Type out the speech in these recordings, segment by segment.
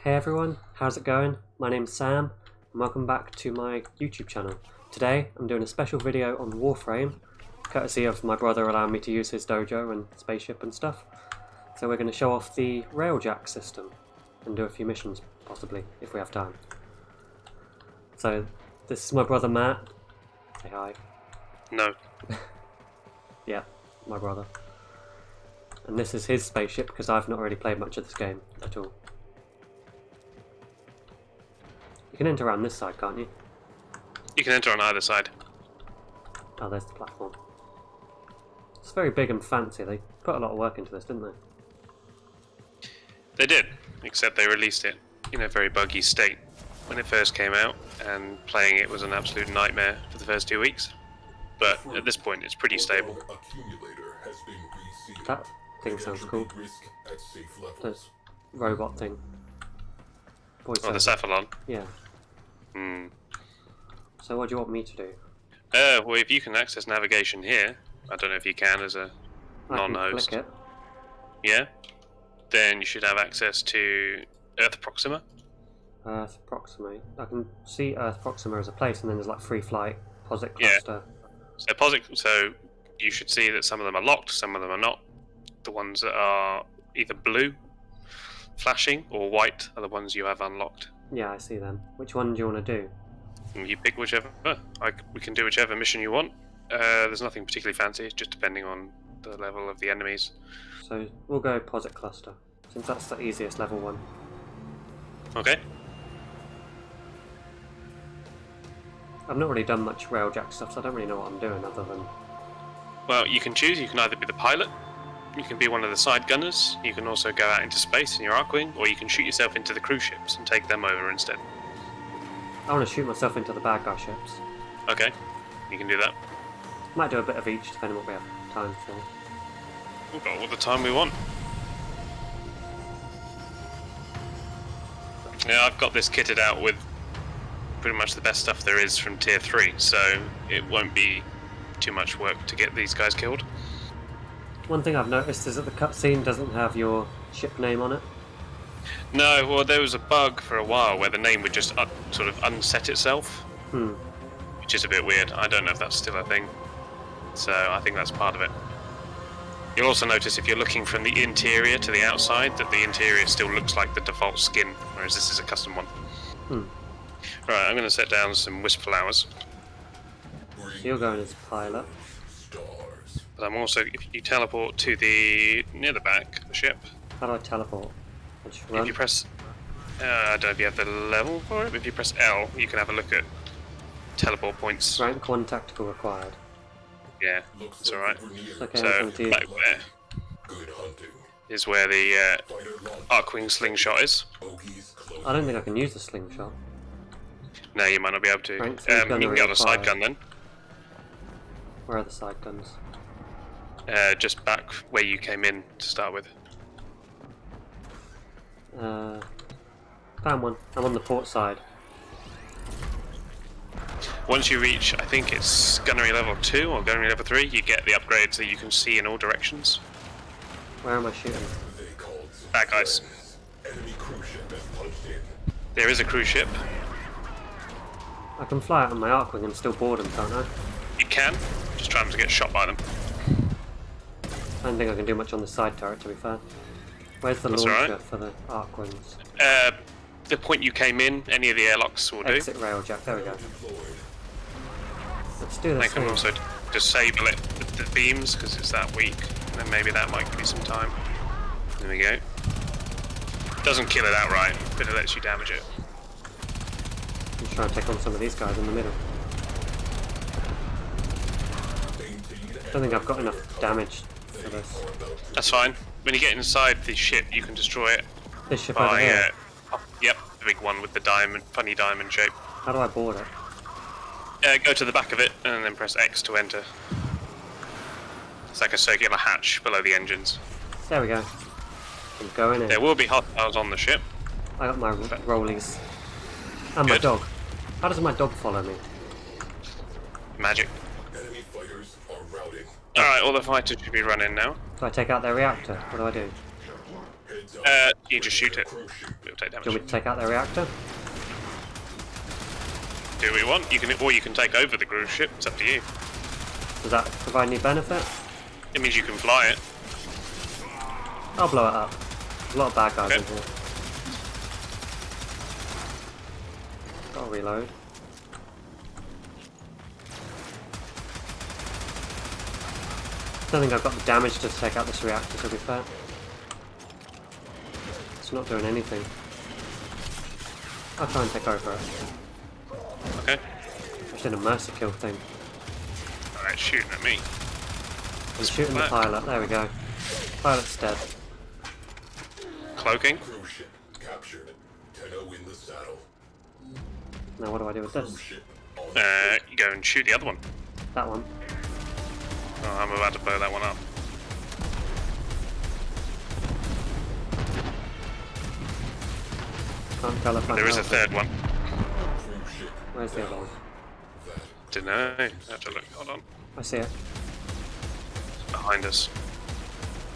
Hey everyone, how's it going? My name's Sam and welcome back to my YouTube channel. Today I'm doing a special video on Warframe, courtesy of my brother allowing me to use his dojo and spaceship and stuff. So we're going to show off the Railjack system and do a few missions, possibly, if we have time. So this is my brother Matt. Say hi. No. Yeah, my brother. And this is his spaceship because I've not really played much of this game at all. You can enter around this side, can't you? You can enter on either side. Oh, there's the platform. It's very big and fancy. They put a lot of work into this, didn't they? They did, except they released it in a very buggy state when it first came out, and playing it was an absolute nightmare for the first 2 weeks. But at this point, it's pretty stable. That thing sounds cool. The robot thing. Oh, the Cephalon? Yeah. Hmm. So what do you want me to do? Well, if you can access navigation here, I don't know if you can as a non-host. Click it. Yeah? Then you should have access to Earth Proxima. Earth Proxima. I can see Earth Proxima as a place, and then there's like free flight, POSIT cluster. Yeah. So you should see that some of them are locked, some of them are not. The ones that are either blue, flashing, or white are the ones you have unlocked. Yeah, I see them. Which one do you want to do? You pick whichever. We can do whichever mission you want. There's nothing particularly fancy, it's just depending on the level of the enemies. So we'll go POSIT cluster, since that's the easiest level one. Okay. I've not really done much Railjack stuff, so I don't really know what I'm doing other than... Well, you can choose. You can either be the pilot, you can be one of the side gunners, you can also go out into space in your Archwing, or you can shoot yourself into the cruise ships and take them over instead. I want to shoot myself into the bad guy ships. Okay, you can do that. Might do a bit of each, depending on what we have time for. We've got all the time we want. Yeah, I've got this kitted out with pretty much the best stuff there is from Tier 3, so it won't be too much work to get these guys killed. One thing I've noticed is that the cutscene doesn't have your ship name on it. No, well, there was a bug for a while where the name would just sort of unset itself, which is a bit weird. I don't know if that's still a thing, so I think that's part of it. You'll also notice if you're looking from the interior to the outside that the interior still looks like the default skin, whereas this is a custom one. Right, I'm going to set down some wisp flowers. So you're going as pilot. But I'm also, if you teleport to the near the back of the ship. How do I teleport? I just run? If you press, I don't know if you have the level for it, but if you press L, you can have a look at teleport points. Rank 1 tactical required. Yeah, it's alright. Okay, So, back there is where the Archwing slingshot is. I don't think I can use the slingshot. No, you might not be able to. Rank You can get on a side gun then. Where are the side guns? Just back where you came in to start with. Found one. I'm on the port side. Once you reach, I think it's gunnery level 2 or gunnery level 3, you get the upgrade so you can see in all directions. Where am I shooting? Bad guys. There is a cruise ship. I can fly out on my Archwing and still board them, can't I? You can, just try not to get shot by them. I don't think I can do much on the side turret, to be fair. Where's the That's launcher alright. for the Archwings? The point you came in, any of the airlocks will do. Exit Railjack, there we go. Let's do I this can thing. also disable it with the beams because it's that weak, and then maybe that might give you some time. There we go. Doesn't kill it outright, but it lets you damage it. I'm just trying to take on some of these guys in the middle. I don't think I've got enough damage for this. That's fine. When you get inside the ship, you can destroy it. This ship over here? Yep, the big one with the diamond, funny diamond shape. How do I board it? Go to the back of it and then press X to enter. It's like a circular hatch below the engines. There we go. I'm going in. There will be hostiles on the ship. I got my rollies. And my Good. dog. How does my dog follow me? Magic. Alright, all the fighters should be running now. Do I take out their reactor? What do I do? You just shoot it. It'll take Do you damage. want me to take out the reactor? Do what you want. You can, or you can take over the cruise ship. It's up to you. Does that provide any benefit? It means you can fly it. I'll blow it up. There's a lot of bad guys in here. Gotta reload. I don't think I've got the damage to take out this reactor, to be fair. It's not doing anything. I'll try and take over it. Okay. I did a mercy kill thing. Alright, shooting at me. I'm shooting the pilot. There we go. Pilot's dead. Cloaking. Cruise ship captured. Tenno in the saddle. Now what do I do with this? Cruise ship on You go and shoot the other one. That one. Oh, I'm about to blow that one up. Can't tell if I There is a know. third one. cruise ship. Where's the other one? Don't know. I have to look. Hold on. I see it. Behind us.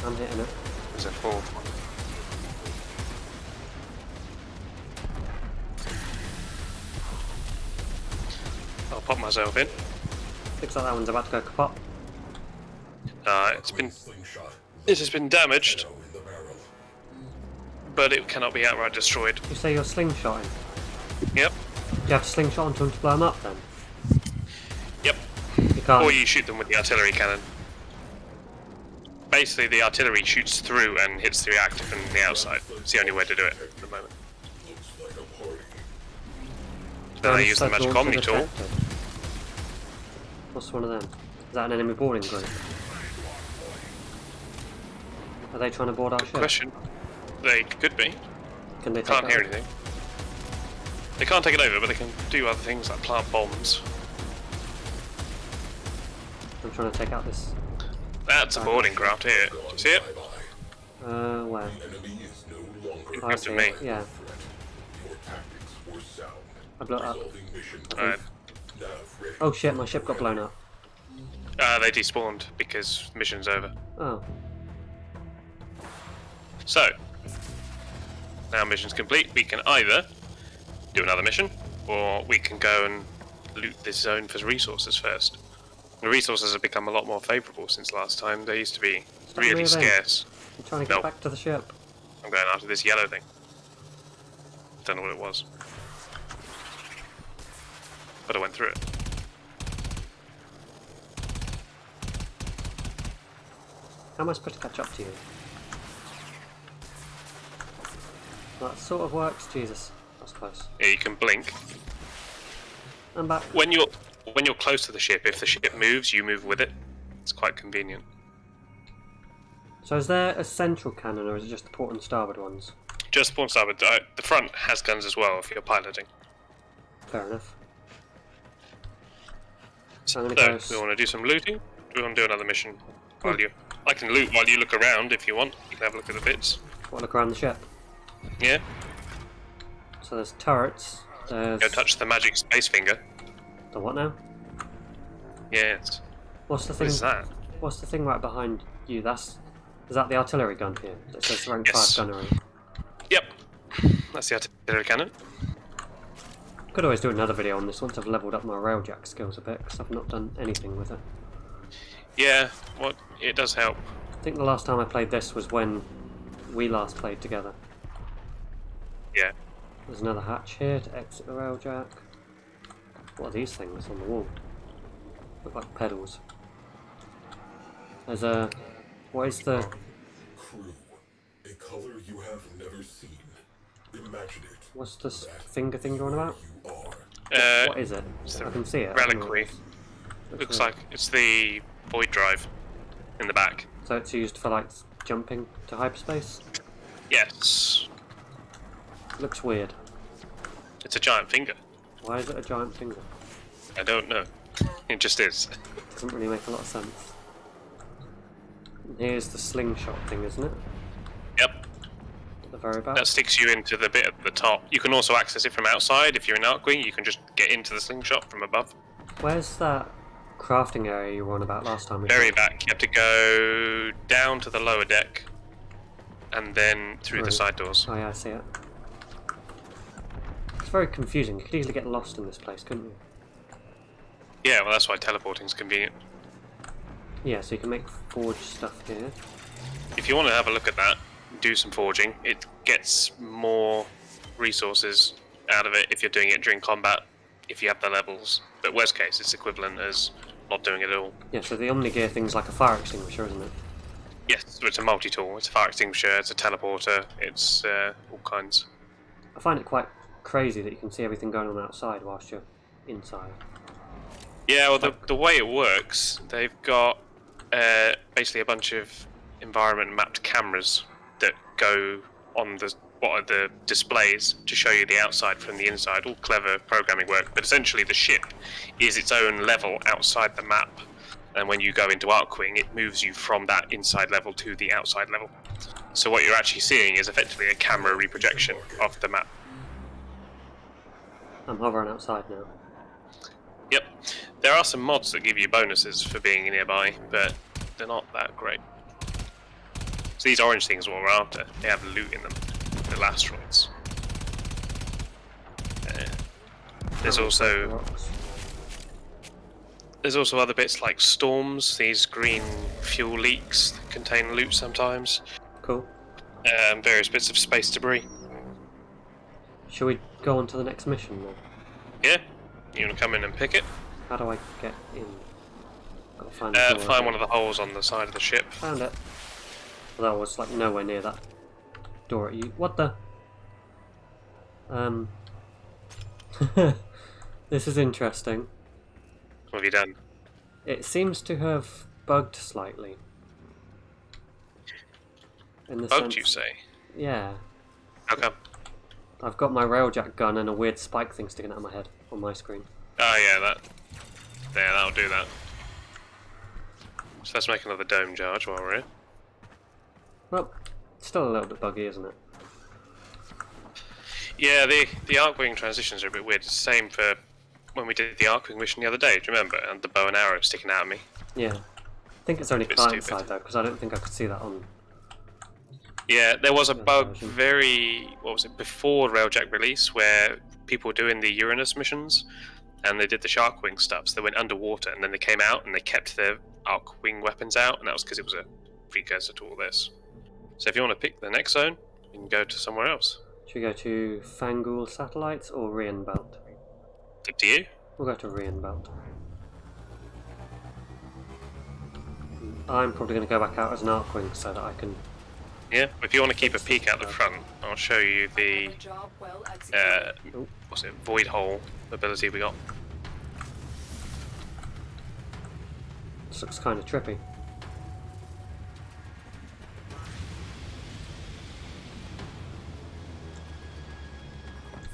I'm hitting it. There's a fourth one. I'll pop myself in. Looks like that one's about to go kaput. It's been. Slingshot. This has been damaged, Tenno in the barrel. but it cannot be outright destroyed. You say you're slingshotting? Yep. Do you have to slingshot onto them to blow them up then? Yep. You can't. Or you shoot them with the artillery cannon. Basically, the artillery shoots through and hits the reactor from the outside. It's the only way to do it at the moment. Looks like a party. Then I use the magic omni tool. What's one of them? Is that an enemy boarding group? Are they trying to board our ship? Question. They could be. Can they take Can't it hear over? anything. They can't take it over, but they can do other things like plant bombs. I'm trying to take out this. That's a boarding craft here. Do you see it? Where? Enemy is no longer In I front see of me. it. Yeah. threat. Your tactics were sound. I blew it up. Resolving mission. Alright. Nav ready. Oh shit, my ship got blown up. They despawned because mission's over. Oh. So, now mission's complete. We can either do another mission, or we can go and loot this zone for resources first. The resources have become a lot more favourable since last time. They used to be really moving. scarce. I'm trying to get No. back to the ship. I'm going after this yellow thing. Don't know what it was. But I went through it. How am I supposed to catch up to you? That sort of works. Jesus, that's close. Yeah, you can blink. I'm back. When you're close to the ship, if the ship moves, you move with it. It's quite convenient. So is there a central cannon, or is it just the port and starboard ones? Just port starboard. The front has guns as well if you're piloting. Fair enough. So I'm So, gonna go. we want to do some looting. Do we want to do another mission while you? I can loot while you look around if you want. You can have a look at the bits. What, look around the ship? Yeah. So there's turrets. There's Go touch the magic space finger. the what now? Yes. What's the What thing? is that? What's the thing right behind you? Is that the artillery gun here? That says rank Yes. 5 gunnery. Yep. That's the artillery cannon. Could always do another video on this once I've leveled up my Railjack skills a bit, because I've not done anything with it. Yeah. What? It does help. I think the last time I played this was when we last played together. Yeah. There's another hatch here to exit the Railjack. What are these things on the wall? Look like pedals. There's a... What is the... Crew. A color you have never seen. Imagine it. What's this finger thing going about? You are. What is it? it's the I can see it. I don't know what reliquary. it is. Looks weird. like it's the void drive in the back. So it's used for like jumping to hyperspace? Yes. Looks weird. It's a giant finger. Why is it a giant finger? I don't know. It just is. Doesn't really make a lot of sense. And here's the slingshot thing, isn't it? Yep. At the very back. That sticks you into the bit at the top. You can also access it from outside. If you're in Arcwing, you can just get into the slingshot from above. Where's that crafting area you were on about last time? Very back. You have to go down to the lower deck and then through the Right. side doors. Oh yeah, I see it. It's very confusing. You could easily get lost in this place, couldn't you? Yeah, well that's why teleporting is convenient. Yeah, so you can make forge stuff here. If you want to have a look at that, do some forging. It gets more resources out of it if you're doing it during combat, if you have the levels. But worst case, it's equivalent as not doing it at all. Yeah, so the Omni-Gear thing's like a fire extinguisher, isn't it? Yes, so it's a multi-tool. It's a fire extinguisher, it's a teleporter, it's all kinds. I find it quite crazy that you can see everything going on outside whilst you're inside. Yeah, well, the way it works, they've got basically a bunch of environment mapped cameras that go on what are the displays to show you the outside from the inside. All clever programming work, but essentially the ship is its own level outside the map. And when you go into Arcwing, it moves you from that inside level to the outside level. So what you're actually seeing is effectively a camera reprojection of the map. I'm hovering outside now. Yep. There are some mods that give you bonuses for being nearby, but they're not that great. So these orange things are what we're after. They have loot in them. The asteroids. There's also Rocks. There's also other bits like storms, these green fuel leaks that contain loot sometimes, Cool. various bits of space debris. Shall we go on to the next mission then? Yeah? You want to come in and pick it? How do I get in? Gotta find the door. Find one of the holes on the side of the ship. Found it. Well, that was like nowhere near that door at you. What the? This is interesting. What have you done? It seems to have bugged slightly. In the Bugged, sense, you say? yeah. How come? I've got my Railjack gun and a weird spike thing sticking out of my head on my screen. Oh yeah, that'll do that. So let's make another dome charge while we're here. Well, it's still a little bit buggy, isn't it? Yeah, the Arcwing transitions are a bit weird. It's the same for when we did the Arcwing mission the other day, do you remember? And the bow and arrow sticking out of me. Yeah. I think it's only Bit client stupid. side though, because I don't think I could see that on. Yeah, there was a Yeah, bug version. before Railjack release where people were doing the Uranus missions and they did the Sharkwing stuff, so they went underwater and then they came out and they kept their Arcwing weapons out, and that was because it was a precursor to all this. So if you want to pick the next zone, you can go to somewhere else. Should we go to Fangul Satellites or Rian Belt? It's up to you. We'll go to Rian Belt. I'm probably going to go back out as an Arcwing so that I can. Yeah, if you want to keep a peek out the front, I'll show you the void hole ability we got. This looks kind of trippy.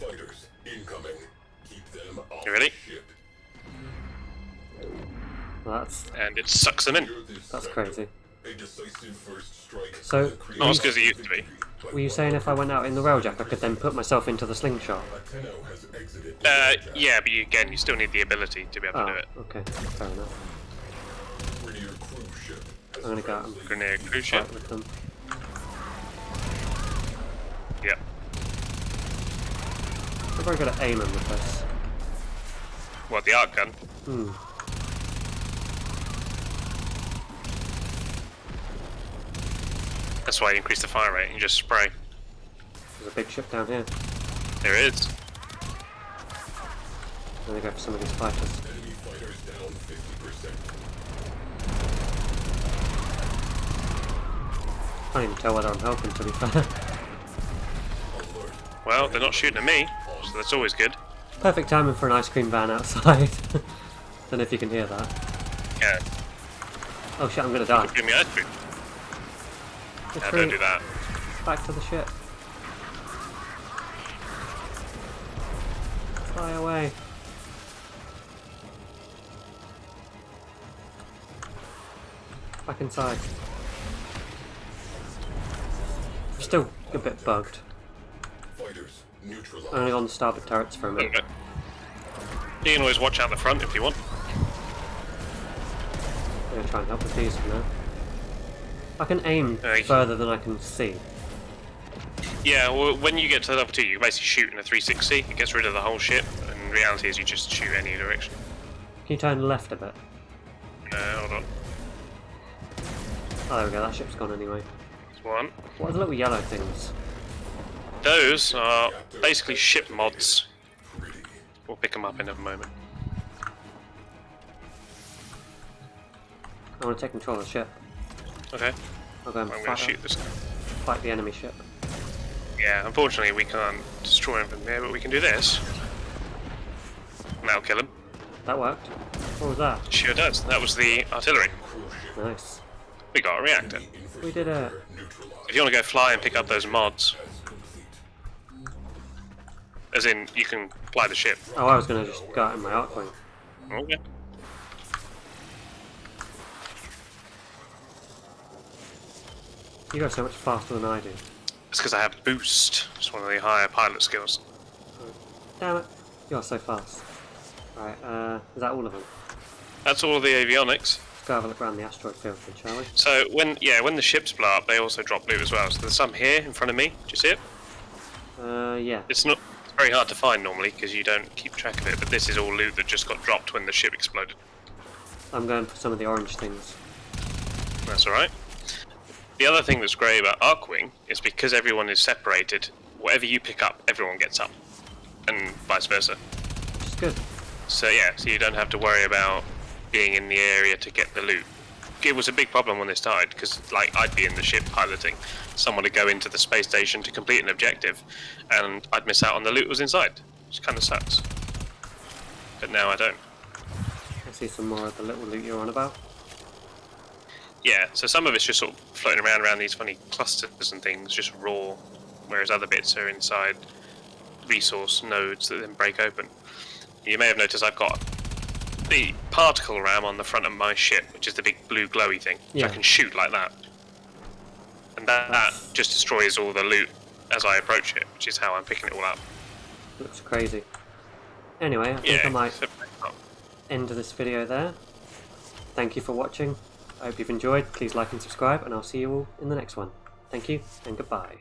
Fighters incoming. Keep them off You ready? the ship. Well, that's And it sucks them in. Hear this that's sound? crazy. A decisive first strike. So, that creates Not as good as it used to be. victory. Were you saying if I went out in the Railjack I could then put myself into the slingshot? Ateno has exited the Railjack. Yeah, but you still need the ability to be able to do Oh, it. okay, fair enough. Grenadier cruise ship has I'm gonna go out and translated Grenadier cruise ship. fight with them. Yeah. I'm very good at aiming with this. What, the arc gun? Hmm. That's why you increase the fire rate and you just spray. There's a big ship down here. There it is. I'm gonna go for some of these fighters. enemy fighters down 50%. I can't even tell whether I'm helping, to be fair. Alert. Well, they're not shooting at me, so that's always good. Perfect timing for an ice cream van outside. Don't know if you can hear that. Yeah. Oh shit, I'm gonna die. Give me ice cream. It's Yeah, don't really- do that. Back to the ship. Fly away. Back inside. Still a bit bugged. Fighters neutralized. Only on the starboard turrets for a minute. Okay. You can always watch out the front if you want. I'm gonna try and help with these for now. I can aim Right. further than I can see. Yeah, well, when you get to level 2, you basically shoot in a 360. It gets rid of the whole ship, and reality is you just shoot any direction. Can you turn left a bit? Hold on. Oh, there we go, that ship's gone anyway. There's one. What are the little yellow things? Those are basically ship mods. We'll pick them up in a moment. I want to take control of the ship. Okay. I'll go and I'm going to shoot this guy. fight the enemy ship. Yeah, unfortunately we can't destroy him from there, but we can do this. And that'll kill him. That worked. What was that? Sure does. That was the artillery. Nice. We got a reactor. We did it. If you want to go fly and pick up those mods, as in you can fly the ship. Oh, I was going to just go out in my Arcwing. Okay. You go so much faster than I do. It's because I have boost. It's one of the higher pilot skills. Damn it. You are so fast. Right, is that all of them? That's all of the avionics. Let's go have a look around the asteroid field then, shall we? So when the ships blow up, they also drop loot as well. So there's some here in front of me. Do you see it? Yeah. It's very hard to find normally because you don't keep track of it. But this is all loot that just got dropped when the ship exploded. I'm going for some of the orange things. That's all right. The other thing that's great about Arcwing is because everyone is separated. Whatever you pick up, everyone gets up, and vice versa. Which is good. So yeah, so you don't have to worry about being in the area to get the loot. It was a big problem when they started because, like, I'd be in the ship piloting, someone would go into the space station to complete an objective, and I'd miss out on the loot that was inside, which kind of sucks. But now I don't. I see some more of the little loot you're on about. Yeah, so some of it's just sort of floating around these funny clusters and things, just raw, whereas other bits are inside resource nodes that then break open. You may have noticed I've got the particle ram on the front of my ship, which is the big blue glowy thing, which I can shoot like that. And that just destroys all the loot as I approach it, which is how I'm picking it all up. Looks crazy. Anyway, I think I might so, end this video there. Thank you for watching. I hope you've enjoyed. Please like and subscribe, and I'll see you all in the next one. Thank you, and goodbye.